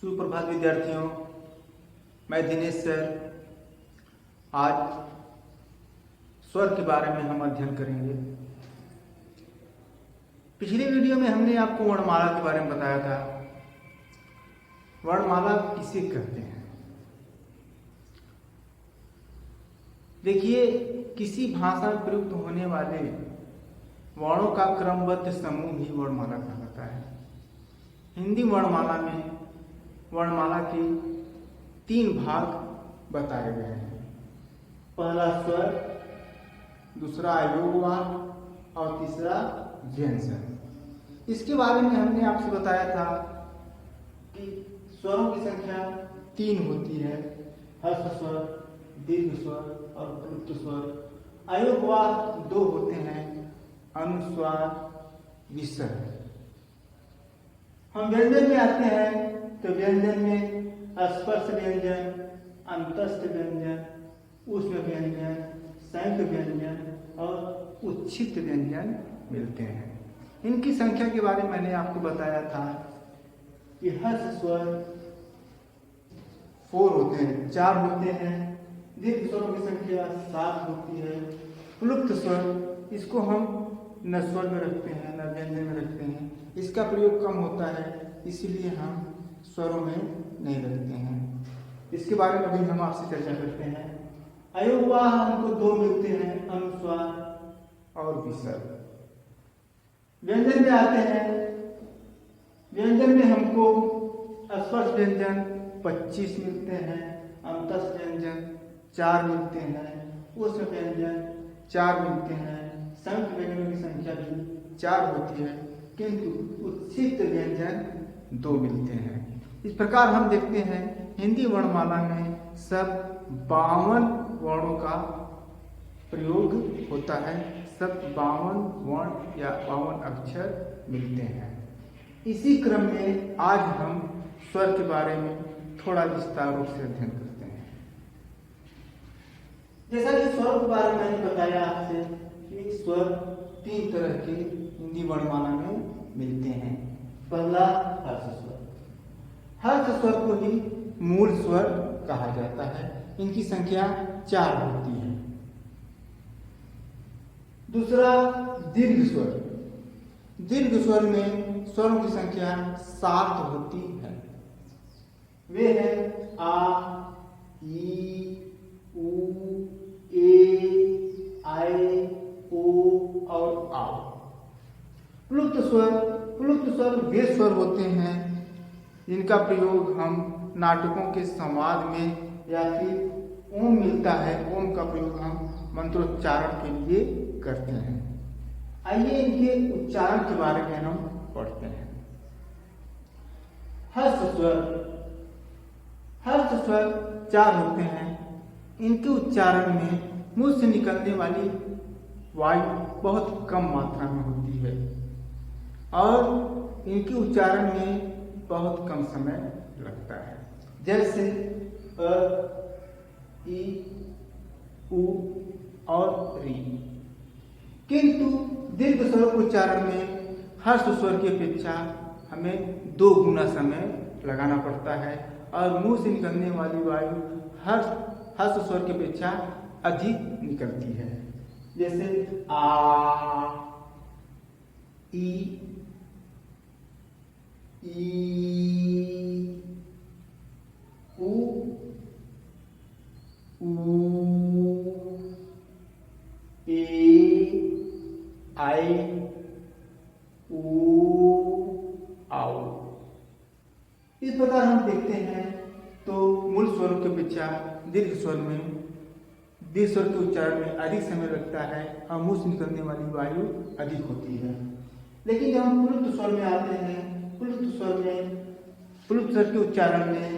सुप्रभात विद्यार्थियों, मैं दिनेश सर। आज स्वर के बारे में हम अध्ययन करेंगे। पिछली वीडियो में हमने आपको वर्णमाला के बारे में बताया था। वर्णमाला किसे कहते हैं? देखिए, किसी भाषा में प्रयुक्त होने वाले वर्णों का क्रमबद्ध समूह ही वर्णमाला कहलाता है। हिंदी वर्णमाला में वर्णमाला के 3 भाग बताए गए हैं। पहला स्वर, दूसरा अयोगवाह और तीसरा व्यंजन। इसके बारे में हमने आपसे बताया था कि स्वरों की संख्या 3 होती है: हर्ष स्वर, दीर्घ स्वर और प्लुत स्वर। अयोगवाह 2 होते हैं: अनुस्वार, विसर्ग। हम व्यंजन में आते हैं तो व्यंजन में स्पर्श व्यंजन, अंतस्थ व्यंजन, ऊष्म व्यंजन, संयुक्त व्यंजन और उच्छिष्ट व्यंजन मिलते हैं। इनकी संख्या के बारे में मैंने आपको बताया था कि हर्ष स्वर 4 होते हैं, 4 होते हैं। दीर्घ स्वरों की संख्या 7 होती है। प्लुत स्वर, इसको हम न स्वर में रखते हैं न व्यंजन में रखते हैं। इसका प्रयोग कम होता है, इसीलिए हम स्वरों में नहीं रखते हैं। इसके बारे में अभी हम आपसे चर्चा करते हैं। अयोगवाह हमको 2 मिलते हैं: अनुस्वार और विसर्ग। व्यंजन में आते हैं। व्यंजन में हमको स्पर्श व्यंजन 25 मिलते हैं, अंतस्थ व्यंजन 4 मिलते हैं, ऊष्म व्यंजन 4 मिलते हैं, संयुक्त व्यंजनों की संख्या भी 4 होती है, किंतु उच्छिष्ट व्यंजन 2 मिलते हैं। इस प्रकार हम देखते हैं हिंदी वर्णमाला में सब 52 वर्णों का प्रयोग होता है। सब 52 वर्ण या 52 अक्षर मिलते हैं। इसी क्रम में आज हम स्वर के बारे में थोड़ा विस्तार से अध्ययन करते हैं। जैसा कि स्वर के बारे में मैंने बताया आपसे कि स्वर 3 तरह के हिंदी वर्णमाला में मिलते हैं। पहला हर्ष स्वर। हर्ष स्वर को ही मूल स्वर कहा जाता है। इनकी संख्या 4 होती है। दूसरा दीर्घ स्वर। दीर्घ स्वर में स्वरों की संख्या 7 होती है। वे हैं आ, ई, उ, ए, आई, ओ और आओ। प्लुत स्वर वे स्वर होते हैं जिनका प्रयोग हम नाटकों के संवाद में या फिर ओम मिलता है, ओम का प्रयोग हम मंत्रोच्चारण के लिए करते हैं। आइए इनके उच्चारण के बारे में हम पढ़ते हैं। हर्ष स्वर 4 होते हैं। इनके उच्चारण में मुंह से निकलने वाली वायु बहुत कम मात्रा में होती है और इनके उच्चारण में बहुत कम समय लगता है। जैसे अ, ई, उ और री। किंतु दीर्घ स्वर के उच्चारण में हर्ष स्वर की अपेक्षा हमें 2 गुना समय लगाना पड़ता है और मुंह से निकलने वाली वायु हर्ष स्वर की अपेक्षा अधिक निकलती है। जैसे आ, ई, उ, ए, आई, ओ, आओ। इस प्रकार हम देखते हैं तो मूल स्वरों की अपेक्षा दीर्घ स्वर के उच्चारण में अधिक समय लगता है और मुंह से निकलने वाली वायु अधिक होती है। लेकिन जब हम प्लुत स्वर में आते हैं, प्लुत स्वर के उच्चारण में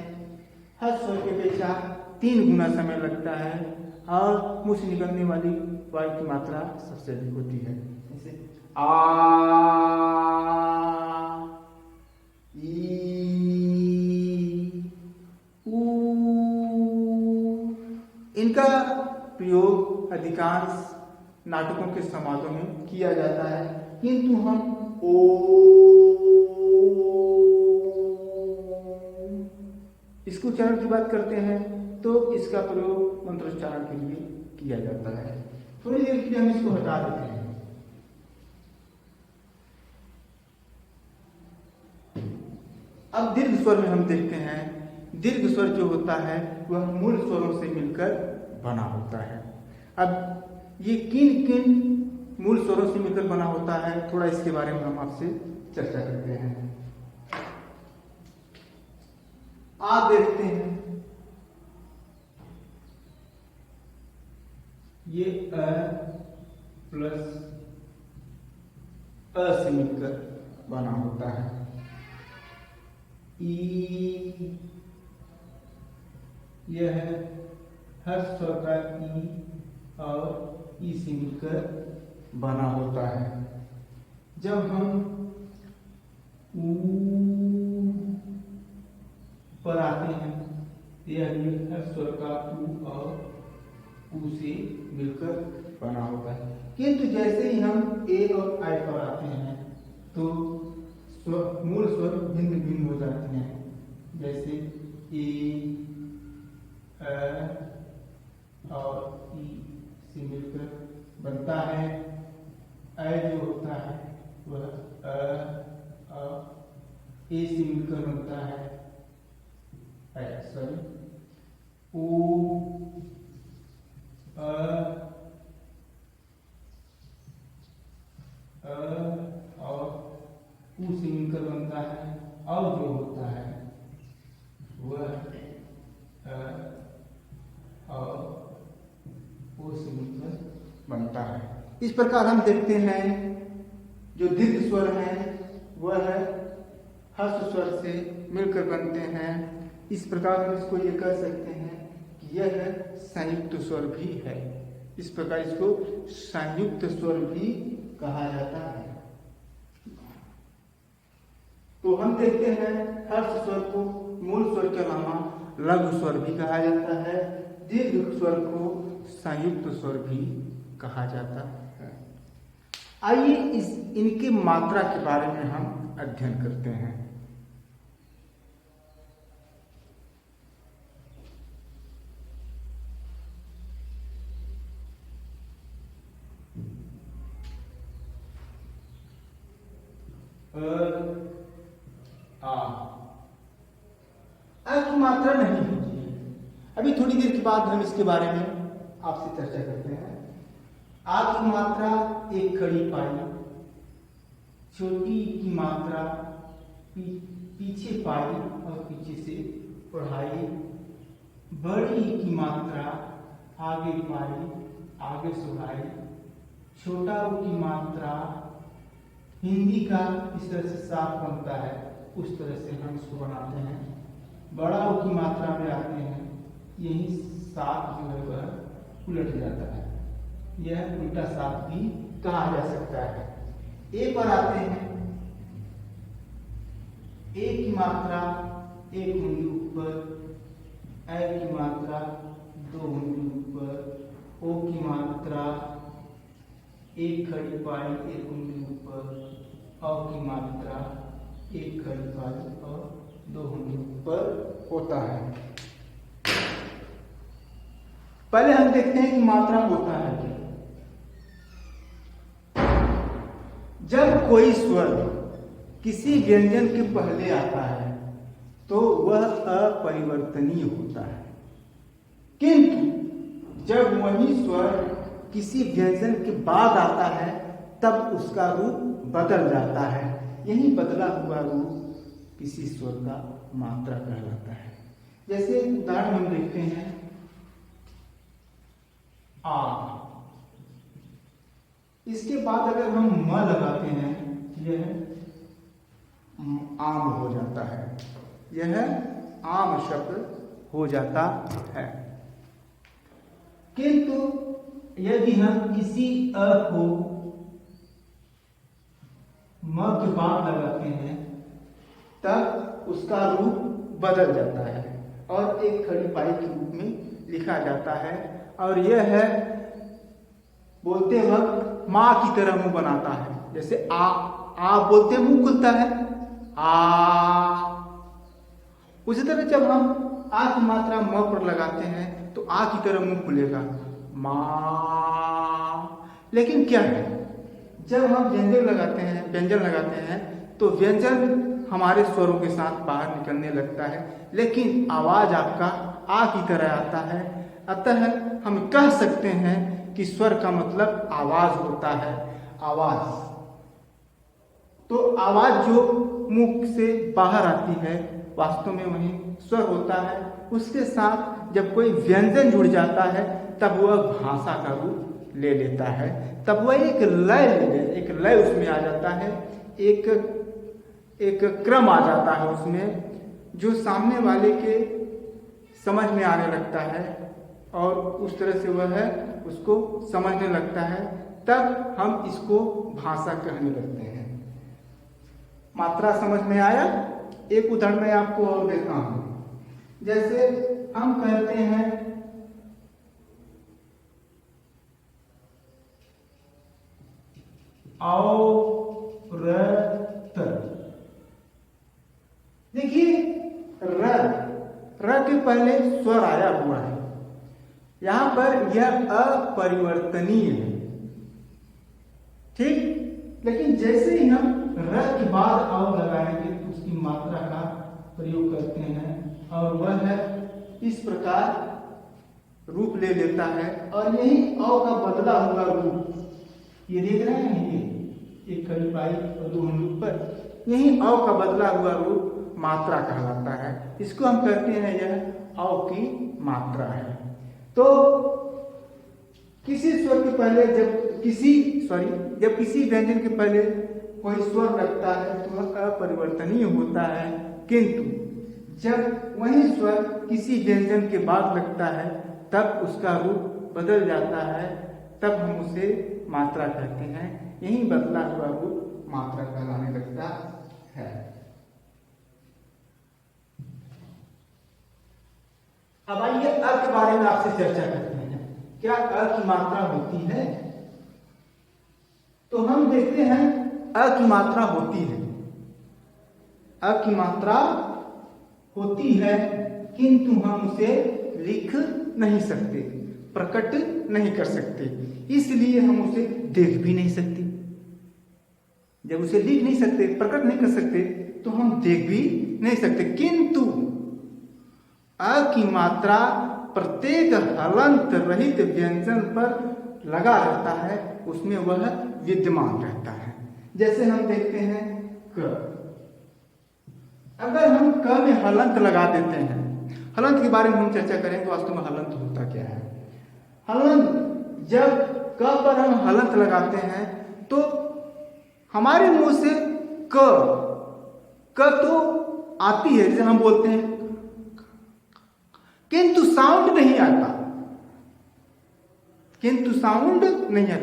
हर्ष स्वर की अपेक्षा 3 गुना समय लगता है और मुंह से निकलने वाली वायु की मात्रा सबसे अधिक होती है। जैसे आ, ई, उ। इनका प्रयोग अधिकांश नाटकों के संवादों में किया जाता है, किंतु हम ओ इसके उच्चारण की बात करते हैं तो इसका प्रयोग मंत्रोच्चारण के लिए किया जाता है। थोड़ी देर के लिए हम इसको हटा देते हैं। अब दीर्घ स्वर में हम देखते हैं, दीर्घ स्वर जो होता है वह मूल स्वरों से मिलकर बना होता है। अब ये किन किन मूल स्वरों से मिलकर बना होता है, थोड़ा इसके बारे में हम आपसे चर्चा करते हैं। आप देखते हैं ये अ प्लस अ से मिलकर बना होता है। ई, यह है हर स्वर का ई और ई से मिलकर बना होता है। जब हम ऊ पर आते हैं, यह भी हर स्वर का ऊ और ऊ से मिलकर बना होता है। किंतु जैसे ही हम ए और आई पर आते हैं तो मूल स्वर भिन्न भिन्न हो जाते हैं। जैसे ए, और ई से मिलकर बनता है। जो होता है वह और ए से मिलकर बनता है सॉरी ओ, और ऊ से मिलकर बनता है। और जो होता है वह और ओ से मिलकर बनता है। इस प्रकार हम देखते हैं जो दीर्घ स्वर है वह हर्ष स्वर से मिलकर बनते हैं। इस प्रकार हम इसको ये कह सकते हैं कि यह संयुक्त स्वर भी है। इस प्रकार इसको संयुक्त स्वर भी कहा जाता है। तो हम देखते हैं हर्ष स्वर को मूल स्वर के अलावा लघु स्वर भी कहा जाता है, दीर्घ स्वर को संयुक्त स्वर भी कहा जाता है। आइए इनकी मात्रा के बारे में हम अध्ययन करते हैं। की मात्रा नहीं होती है। अभी थोड़ी देर के बाद हम इसके बारे में आपसे चर्चा करते हैं। आ की मात्रा एक खड़ी पाई, छोटी की मात्रा पीछे पाई और पीछे से पढ़ाई, बड़ी की मात्रा आगे पाई आगे सुनाई, छोटा ऊ की मात्रा हिंदी का इस तरह से साफ बनता है उस तरह से हम इसको बनाते हैं। बड़ा ऊ की मात्रा में आते हैं, यही साफ जो है वह उलट जाता है, यह उल्टा साफ भी कहा जा सकता है। ए पर आते हैं, ए की मात्रा एक उंगली ऊपर, ए की मात्रा दो उंगली ऊपर, ओ की मात्रा एक खड़ी पाई एक उंगली ऊपर, औ की मात्रा एक खड़ी पाई और दो उंगली ऊपर होता है। पहले हम देखते हैं कि मात्रा होता है क्या। जब कोई स्वर किसी व्यंजन के पहले आता है तो वह अपरिवर्तनीय होता है, किंतु जब वही स्वर किसी व्यंजन के बाद आता है तब उसका रूप बदल जाता है। यही बदला हुआ रूप किसी स्वर का मात्रा कहलाता है। जैसे उदाहरण हम देखते हैं आ, इसके बाद अगर हम म लगाते हैं यह आम हो जाता है, यह आम शब्द हो जाता है। किंतु यदि हम किसी अ को म के बाद लगाते हैं तब उसका रूप बदल जाता है और एक खड़ी पाई के रूप में लिखा जाता है। और यह है बोलते वक्त माँ की तरह मुंह बनाता है। जैसे आ बोलते मुंह खुलता है आ, उसी तरह जब हम आ की मात्रा म पर लगाते हैं तो आ की तरह मुंह खुलेगा, माँ। लेकिन क्या है, जब हम व्यंजन लगाते हैं तो व्यंजन हमारे स्वरों के साथ बाहर निकलने लगता है, लेकिन आवाज आपका आ की तरह आता है। अतः हम कह सकते हैं कि स्वर का मतलब आवाज होता है, आवाज। तो आवाज जो मुख से बाहर आती है वास्तव में वही स्वर होता है। उसके साथ जब कोई व्यंजन जुड़ जाता है तब वह भाषा का रूप ले लेता है, तब वह एक लय उसमें आ जाता है, एक क्रम आ जाता है उसमें, जो सामने वाले के समझ में आने लगता है और उस तरह से वह है उसको समझने लगता है, तब हम इसको भाषा कहने लगते हैं। मात्रा समझ में आया? एक उदाहरण मैं आपको और देता हूं। जैसे हम कहते हैं औरत। देखिए र के पहले स्वर आया हुआ है, यहां पर यह अपरिवर्तनीय है, ठीक। लेकिन जैसे ही हम र के बाद औ लगाएंगे तो उसकी मात्रा का प्रयोग करते हैं और वह है इस प्रकार रूप ले लेता है। और यही औ का बदला हुआ रूप, ये देख रहे हैं, ये एक खड़ी पाई और दो हंडुक पर, यही औ का बदला हुआ रूप मात्रा कहलाता है। इसको हम कहते हैं यह औ की मात्रा है। तो किसी स्वर के पहले जब किसी व्यंजन के पहले कोई स्वर लगता है तो वह अपरिवर्तनीय होता है, किंतु जब वही स्वर किसी व्यंजन के बाद लगता है तब उसका रूप बदल जाता है, तब हम उसे मात्रा कहते हैं। यही बदला हुआ रूप मात्रा कहलाने लगता है। अब आइए अ के बारे में आपसे चर्चा करते हैं। क्या अ की मात्रा होती है? तो हम देखते हैं अ की मात्रा होती है। अ की मात्रा होती है, किंतु हम उसे लिख नहीं सकते, प्रकट नहीं कर सकते, इसलिए हम उसे देख भी नहीं सकते। जब उसे लिख नहीं सकते, प्रकट नहीं कर सकते, तो हम देख भी नहीं सकते। किंतु अ की मात्रा प्रत्येक हलंत रहित व्यंजन पर लगा रहता है, उसमें वह विद्यमान रहता है। जैसे हम देखते हैं क, अगर हम क में हलंत लगा देते हैं, हलंत के बारे में हम चर्चा करें तो वास्तव में हलंत होता क्या है। हलंत, जब क पर हम हलंत लगाते हैं तो हमारे मुंह से क तो आती है, जैसे हम बोलते हैं, किंतु साउंड नहीं आता,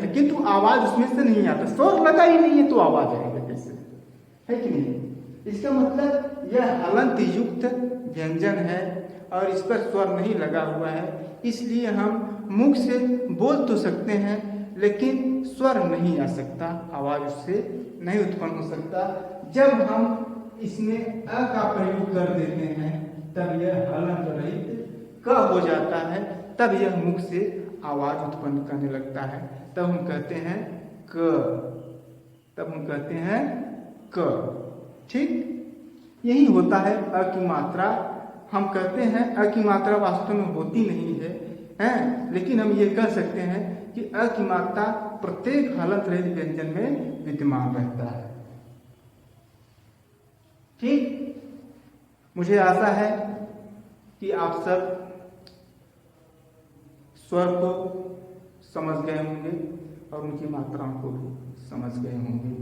किंतु आवाज उसमें से नहीं आता। स्वर लगा ही नहीं है तो आवाज आएगा कैसे, है कि नहीं? इसका मतलब यह हलंत युक्त व्यंजन है और इस पर स्वर नहीं लगा हुआ है, इसलिए हम मुख से बोल तो सकते हैं लेकिन स्वर नहीं आ सकता, आवाज उससे नहीं उत्पन्न हो सकता। जब हम इसमें अ का प्रयोग कर देते हैं तब यह हलंत रहित क हो जाता है, तब यह मुख से आवाज उत्पन्न करने लगता है, तब हम कहते हैं क, ठीक। यही होता है अ की मात्रा। हम कहते हैं अ की मात्रा वास्तव में होती नहीं है, लेकिन हम ये कह सकते हैं कि अ की मात्रा प्रत्येक हलंत रहित व्यंजन में विद्यमान रहता है, ठीक। मुझे आशा है कि आप सब स्वर को समझ गए होंगे और उनकी मात्राओं को भी समझ गए होंगे।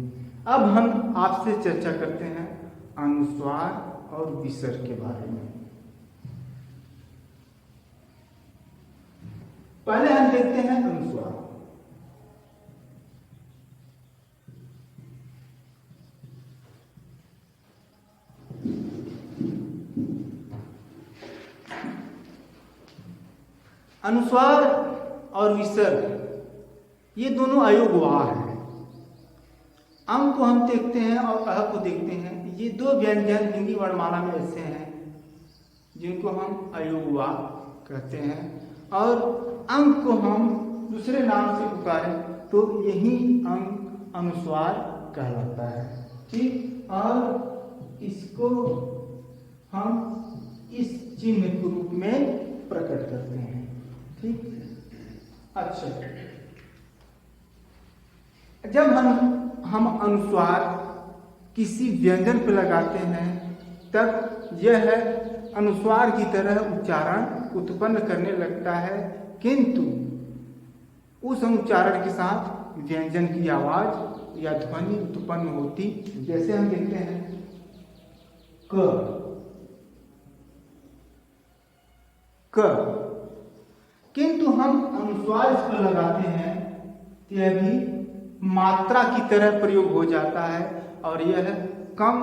अब हम आपसे चर्चा करते हैं अनुस्वार और विसर्ग के बारे में। पहले हम देखते हैं अनुस्वार। अनुस्वार और विसर्ग ये दोनों अयोगवाह हैं। अं को हम देखते हैं और अह को देखते हैं, ये दो व्यंजन हिंदी वर्णमाला में ऐसे हैं जिनको हम अयोगवा कहते हैं, और अंग को हम दूसरे नाम से पुकारें तो यही अंग अनुस्वार कहलाता है। ठीक, और इसको हम इस चिन्ह के रूप में प्रकट करते हैं। ठीक, अच्छा, जब हम अनुस्वार किसी व्यंजन पर लगाते हैं तब यह अनुस्वार की तरह उच्चारण उत्पन्न करने लगता है, किंतु उस उच्चारण के साथ व्यंजन की आवाज या ध्वनि उत्पन्न होती। जैसे हम देखते हैं क, किंतु हम अनुस्वार इस पर लगाते हैं तो यह भी मात्रा की तरह प्रयोग हो जाता है और यह कम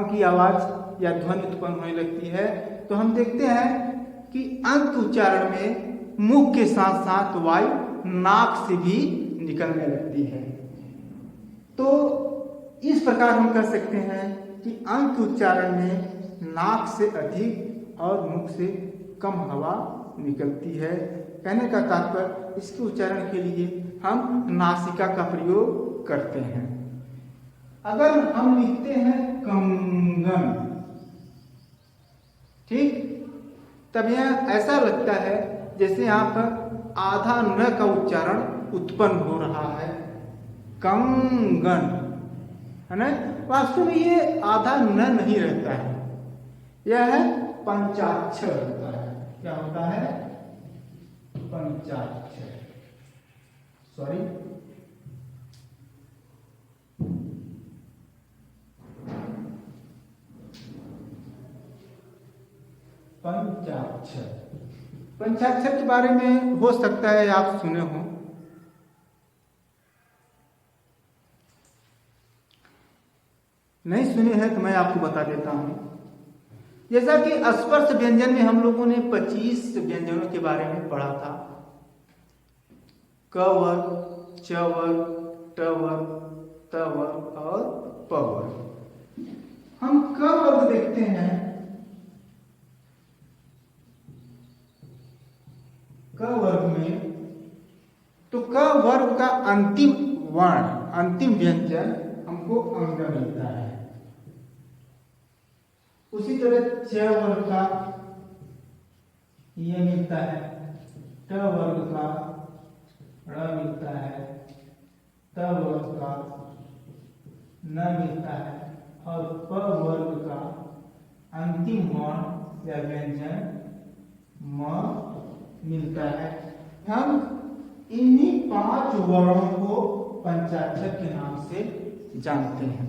की आवाज या ध्वनि उत्पन्न होने लगती है। तो हम देखते हैं कि अंत उच्चारण में मुख के साथ साथ वायु नाक से भी निकलने लगती है। तो इस प्रकार हम कह सकते हैं कि अंत उच्चारण में नाक से अधिक और मुख से कम हवा निकलती है। कहने का तात्पर्य इसके उच्चारण के लिए हम नासिका का प्रयोग करते हैं। अगर हम लिखते हैं कंगन, ठीक, तब यह ऐसा लगता है जैसे यहाँ पर आधा न का उच्चारण उत्पन्न हो रहा है, कंगन, है ना। वास्तव में ये आधा न नहीं रहता है, यह है पंचाक्षर होता है। क्या होता है? पंचाक्षर, सॉरी, पंचाक्षर। पंचाक्षर के बारे में हो सकता है आप सुने हो। नहीं सुने हैं तो मैं आपको बता देता हूं। जैसा कि स्पर्श व्यंजन में हम लोगों ने 25 व्यंजनों के बारे में पढ़ा था। क वर्ग, च वर्ग, ट वर्ग, त वर्ग और प वर्ग। हम क वर्ग देखते हैं, क वर्ग में, तो क वर्ग का अंतिम वर्ण, अंतिम व्यंजन हमको अंग मिलता है। उसी तरह च वर्ग का ये मिलता है, ट वर्ग का ड़ मिलता है, त वर्ग का न मिलता है और प वर्ग का अंतिम वर्ण या व्यंजन म मिलता है। हम इन्हीं 5 वर्णों को पंचाक्षर के नाम से जानते हैं।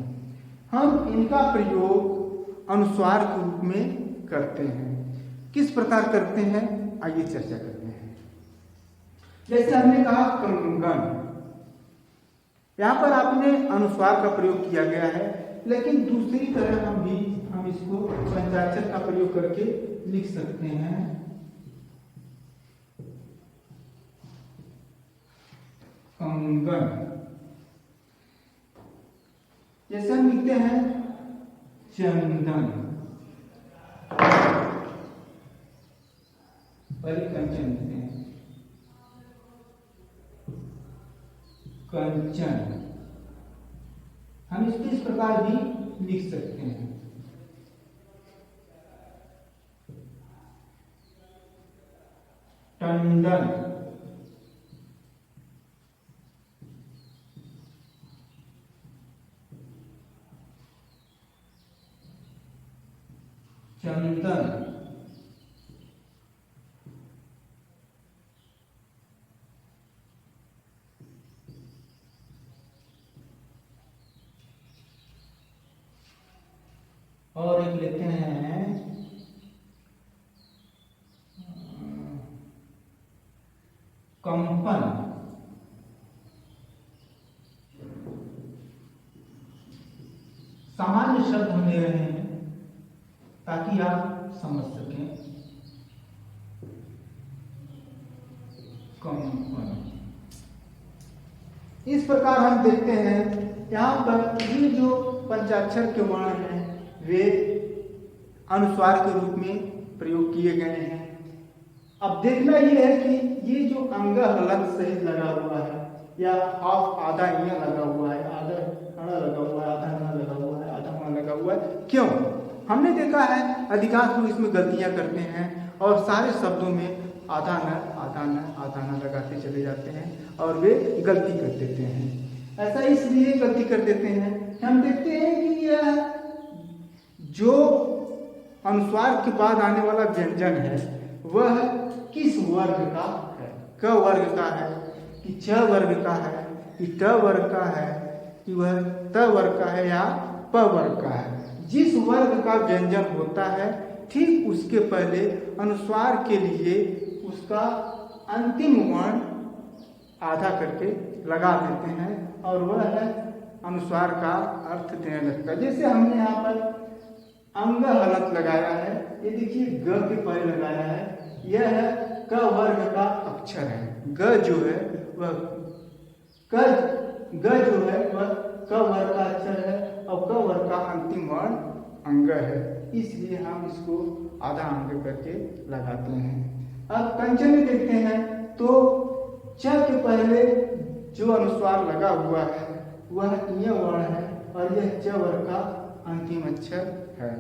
हम इनका प्रयोग अनुस्वार के रूप में करते हैं। किस प्रकार करते हैं, आइए चर्चा करते हैं। जैसे हमने कहा कंगन, यहाँ पर आपने अनुस्वार का प्रयोग किया गया है, लेकिन दूसरी तरह हम इसको पंचाक्षर का प्रयोग करके लिख सकते हैं। कंगन, जैसे हम लिखते हैं चंदन, पहले कंचन लिखते हैं, कंचन। हम इसको इस प्रकार भी लिख सकते हैं। टंडन, चंदन, और एक लेते हैं कंपन। सामान्य शब्द हम ले रहे हैं ताकि आप समझ सकें। कंपन, इस प्रकार हम देखते हैं यहाँ पर ये जो पंचाक्षर के वर्ण हैं वे अनुस्वार के रूप में प्रयोग किए गए हैं। अब देखना ये है कि ये जो अंग हलंत सहित लगा हुआ है या हाफ आधा इया लगा हुआ है, आधा अड़ा लगा हुआ है, आधा अड़ा लगा हुआ है, आधा अड़ा लगा हुआ है, क्यों? हमने देखा है अधिकांश लोग इसमें गलतियां करते हैं और सारे शब्दों में आधा न आधा न आधा न लगाते चले जाते हैं और वे गलती कर देते हैं। ऐसा इसलिए गलती कर देते हैं, हम देखते हैं कि यह जो अनुस्वार के बाद आने वाला व्यंजन है वह किस वर्ग का है? क वर्ग का है कि च वर्ग का है कि ट वर्ग का है कि वह त वर्ग का है या प वर्ग का है? जिस वर्ग का व्यंजन होता है ठीक उसके पहले अनुस्वार के लिए उसका अंतिम वर्ण आधा करके लगा देते हैं और वह है अनुस्वार का अर्थ देने लगता है। जैसे हमने यहाँ पर अंग हलंत लगाया है, ये देखिए ग के पहले लगाया है, यह है क वर्ग का अक्षर है। ग जो है वह ग जो है वह क वर्ग का अक्षर है और क वर्ग का अंतिम वर्ण अंग है, इसलिए हम इसको आधा अंग करके लगाते हैं। अब कंचन में देखते हैं तो च के पहले जो अनुस्वार लगा हुआ है वह य वर्ण है और यह च वर्ग का अंतिम अक्षर है।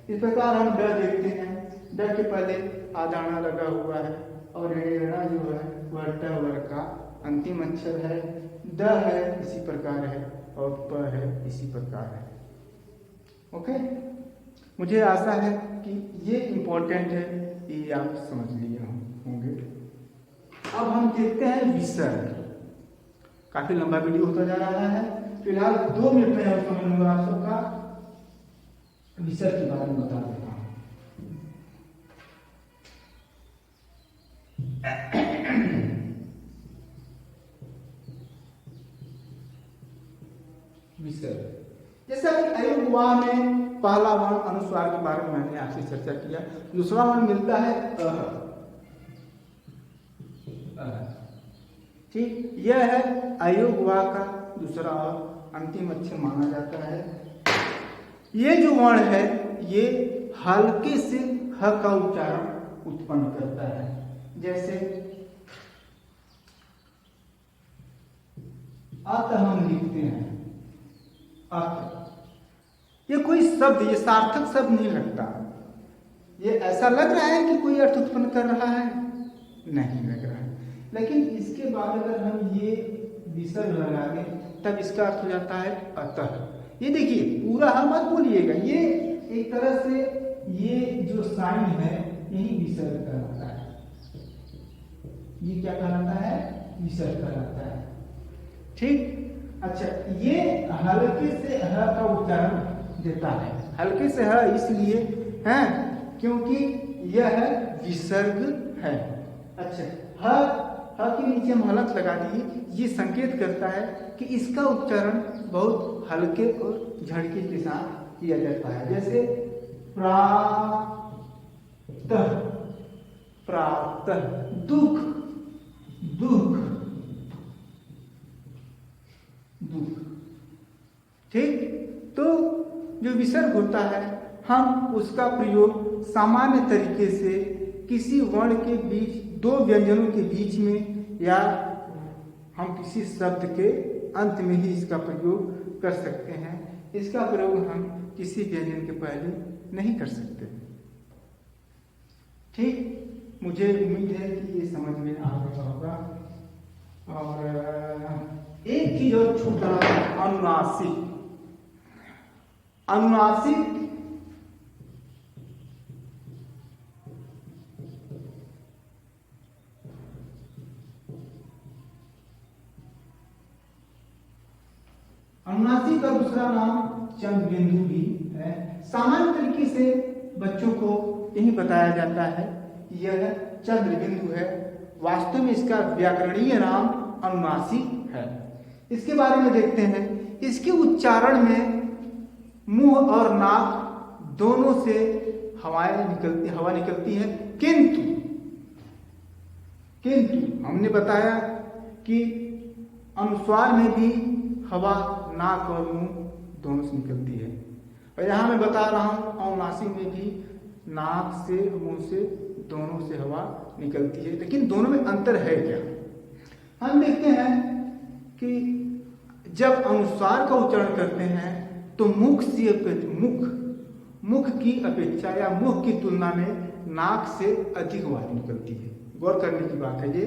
इस प्रकार हम ड देखते हैं, ड के पहले आधा अणा लगा हुआ है और ऋणा जो है वह ट वर्ग का अंतिम अक्षर है। द है इसी प्रकार है और प है इसी प्रकार है। ओके, मुझे आशा है कि ये इम्पोर्टेंट है, ये आप समझ लिए होंगे। अब हम देखते हैं विसर्ग। काफी लंबा वीडियो होता जा रहा है, फिलहाल 2 मिनट में मैं समझ लूंगा आप सबका विसर्ग के बारे में बता देता हूँ। विसर्ग जैसे अभी अयुग्वा में पहला वर्ण अनुस्वार के बारे में मैंने आपसे चर्चा किया, दूसरा वर्ण मिलता है ठीक, यह है अयुग्वा का दूसरा और अंतिम अक्षर माना जाता है। ये जो वर्ण है ये हल्के से ह का उच्चारण उत्पन्न करता है। जैसे अत हम लिखते हैं अत, ये कोई शब्द, ये सार्थक शब्द नहीं लगता, ये ऐसा लग रहा है कि कोई अर्थ उत्पन्न कर रहा है, नहीं लग रहा है, लेकिन इसके बाद अगर हम ये विसर्ग लगा दें तब इसका अर्थ हो जाता है अतः। ये देखिए पूरा हम मत बोलिएगा, ये एक तरह से ये जो साइन है यही विसर्ग कहलाता है। ये क्या कहलाता है? विसर्ग कहलाता है। ठीक, अच्छा, ये हल्के से ह का उच्चारण देता है। हल्के से ह इसलिए है क्योंकि यह विसर्ग है। अच्छा, ह के नीचे हम हलंत लगा दिए, ये संकेत करता है कि इसका उच्चारण बहुत हल्के और झटके के साथ किया जाता है। जैसे प्रातः, प्रातः, दुख, दुख, दुख। ठीक, तो जो विसर्ग होता है हम उसका प्रयोग सामान्य तरीके से किसी वर्ण के बीच, 2 व्यंजनों के बीच में, या हम किसी शब्द के अंत में ही इसका प्रयोग कर सकते हैं। इसका प्रयोग हम किसी व्यंजन के पहले नहीं कर सकते। ठीक, मुझे उम्मीद है कि ये समझ में आ गया होगा। और एक चीज और छूट रहा है, अनुनासिक। अनुनासिक अनुनासिक का दूसरा नाम चंद्र बिंदु भी है। सामान्य तरीके से बच्चों को यही बताया जाता है कि यह चंद्र बिंदु है, वास्तव में इसका व्याकरणीय नाम अनुनासिक है। इसके बारे में देखते हैं, इसके उच्चारण में मुंह और नाक दोनों से हवा निकलती है, किंतु हमने बताया कि अनुस्वार में भी हवा नाक और मुंह दोनों से निकलती है। और यहाँ मैं बता रहा हूँ अनुनासिक में भी नाक से मुंह से दोनों से हवा निकलती है। लेकिन दोनों में अंतर है क्या? हम देखते हैं कि जब अनुस्वार का उच्चारण करते हैं तो मुख की अपेक्षा या मुख की तुलना में नाक से अधिक वायु निकलती है। गौर करने की बात है ये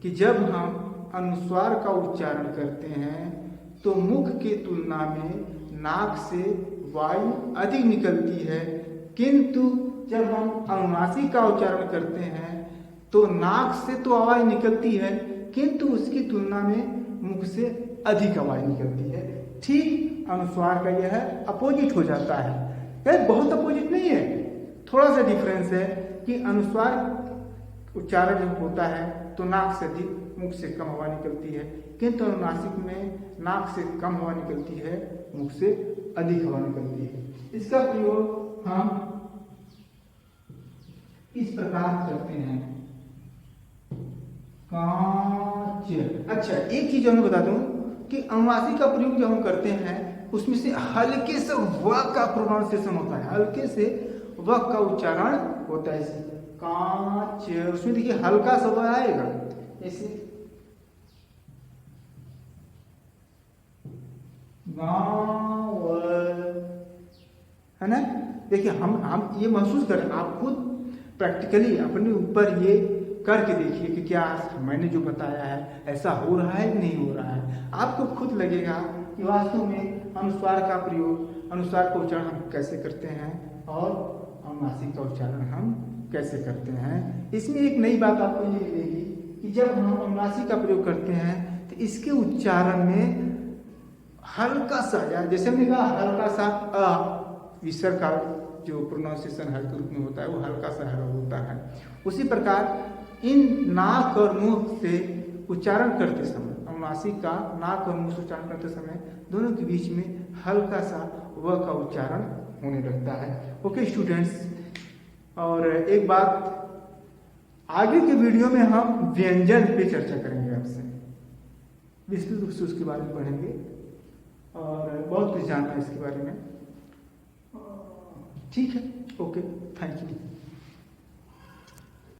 कि जब हम अनुस्वार का उच्चारण करते हैं तो मुख की तुलना में नाक से वायु अधिक निकलती है, किंतु जब हम अनुनासिक का उच्चारण करते हैं तो नाक से तो आवाज निकलती है किंतु उसकी तुलना में मुख से अधिक आवाज निकलती है। ठीक अनुस्वार का यह अपोजिट हो जाता है। यह बहुत अपोजिट नहीं है, थोड़ा सा डिफरेंस है कि अनुस्वार उच्चारण जब होता है तो नाक से अधिक मुख से कम हवा निकलती है, किंतु अनुनासिक में नाक से कम हवा निकलती है, मुख से अधिक हवा निकलती है। इसका प्रयोग हम इस प्रकार करते हैं, कांच। अच्छा, एक चीज मैं बता दूं कि अनुनासिक का प्रयोग जब हम करते हैं उसमें से हल्के से व का प्रोनाउंसिएशन होता है, हल्के से व का उच्चारण होता है। इसे कांच, उसमें देखिए हल्का सा व आएगा ऐसे, गाँव, है ना। देखिए हम ये महसूस करें, आप खुद प्रैक्टिकली अपने ऊपर ये करके देखिए कि क्या मैंने जो बताया है ऐसा हो रहा है कि नहीं हो रहा है। आपको खुद लगेगा कि वास्तव में अनुस्वार का प्रयोग, अनुस्वार का उच्चारण हम कैसे करते हैं और अनुनासिक का उच्चारण हम कैसे करते हैं। इसमें एक नई बात आपको ये मिलेगी कि जब हम अनुनासिक का प्रयोग करते हैं तो इसके उच्चारण में हल्का सा, जैसे हमने कहा हल्का सा विसर्ग का जो प्रोनाउंसिएशन हल्के रूप में होता है वो हल्का सा होता है। उसी प्रकार इन नाक और मुंह से उच्चारण करते समय, अनुनासिक का नाक और मुंह से उच्चारण करते समय दोनों के बीच में हल्का सा व का उच्चारण होने लगता है। ओके स्टूडेंट्स, और एक बात, आगे के वीडियो में हम व्यंजन पे चर्चा करेंगे आपसे, विस्तृत रूप से उसके बारे में पढ़ेंगे और बहुत कुछ जानना है इसके बारे में। ठीक है, ओके, थैंक यू।